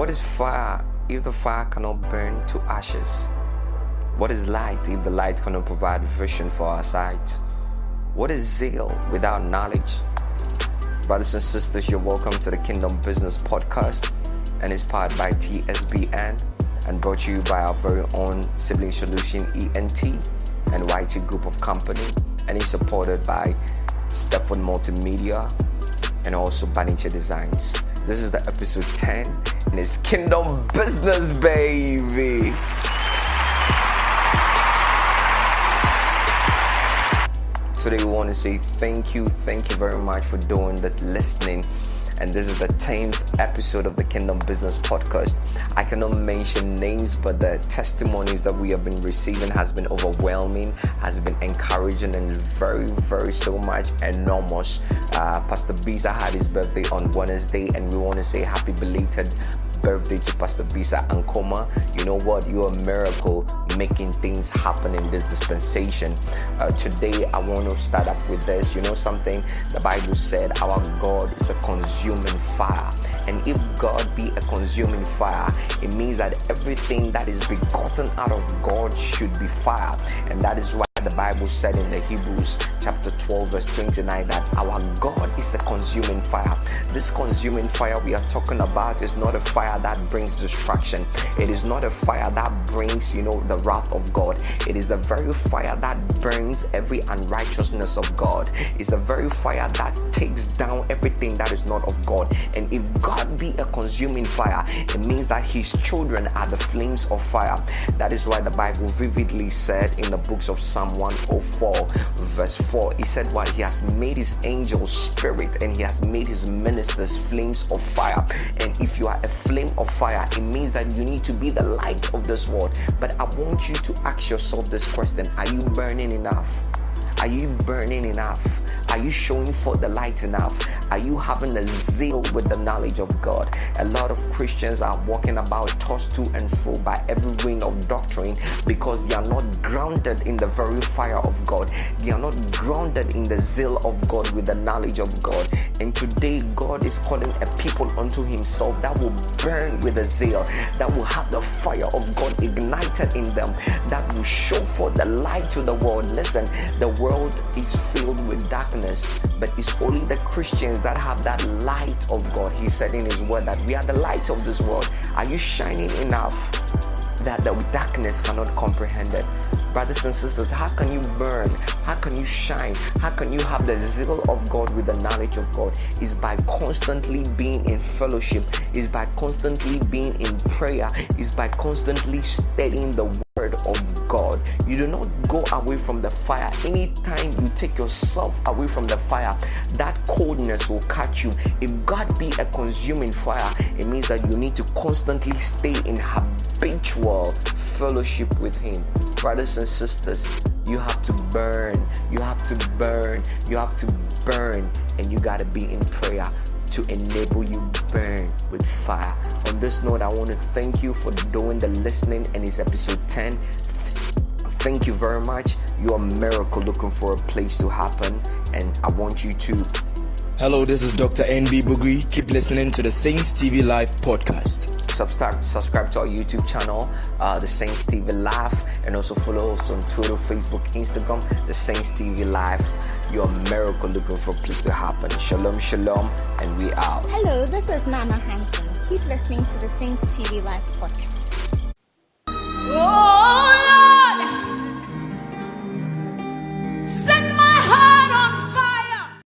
What is fire if the fire cannot burn to ashes? What is light if the light cannot provide vision for our sight? What is zeal without knowledge? Brothers and sisters, you're welcome to the Kingdom Business podcast, and it's powered by TSBN and brought to you by our very own Sibling Solution ENT and YT Group of Company, and it's supported by Stepford Multimedia and also Bannicher Designs. This is the episode 10, and it's Kingdom Business, baby. Today we want to say thank you very much for doing that, listening. And this is the 10th episode of the Kingdom Business podcast. I cannot mention names, but the testimonies that we have been receiving has been overwhelming, has been encouraging, and very so much enormous. Pastor Bisa had his birthday on Wednesday, and we want to say happy belated birthday to Pastor Bisa Ankoma. You know what? You're a miracle making things happen in this dispensation. Today I want to start up with this. You know something? The Bible said our God is a consuming fire. And if God be a consuming fire, it means that everything that is begotten out of God should be fire. And that is why the Bible said in the Hebrews chapter 12 verse 29 that our God is a consuming fire. This consuming fire we are talking about is not a fire that brings destruction. It is not a fire that brings, the wrath of God. It is the very fire that burns every unrighteousness of God. It's a very fire that takes down everything that is not of God. And if God be a consuming fire, it means that his children are the flames of fire. That is why the Bible vividly said in the books of Psalm 104 verse 4, he said what? He has made his angels spirit, and he has made his ministers flames of fire. And if you are a flame of fire, it means that you need to be the light of this world. But I want you to ask yourself this question: are you burning enough? Are you burning enough? Are you showing forth the light enough? Are you having the zeal with the knowledge of God? A lot of Christians are walking about tossed to and fro by every wind of doctrine because they are not grounded in the very fire of God. They are not grounded in the zeal of God with the knowledge of God. And today God is calling a people unto himself that will burn with a zeal, that will have the fire of God ignited in them, that will show forth the light to the world. Listen, the world is filled with darkness, but it's only the Christians that have that light of God. He said in his word that we are the light of this world. Are you shining enough that the darkness cannot comprehend it? Brothers and sisters, how can you burn? How can you shine? How can you have the zeal of God with the knowledge of God? It's by constantly being in fellowship. It's by constantly being in prayer. It's by constantly studying the word of God. You do not go away from the fire. Anytime you take yourself away from the fire, that coldness will catch you. If God be a consuming fire, it means that you need to constantly stay in habitual fellowship with him. Brothers and sisters, you have to burn. You have to burn. You have to burn. And you got to be in prayer to enable you burn with fire. On this note, I want to thank you for doing the listening, and it's episode 10. Thank you very much. You're a miracle looking for a place to happen, and I want you to. Hello, this is Dr. NB Bugri. Keep listening to the Saints TV Live podcast. Subscribe to our YouTube channel, the Saints TV Live, and also follow us on Twitter, Facebook, Instagram, the Saints TV Live. You're a miracle looking for a place to happen. Shalom, and we out. Hello, this is Nana Hansen. Keep listening to the Saints TV Live podcast.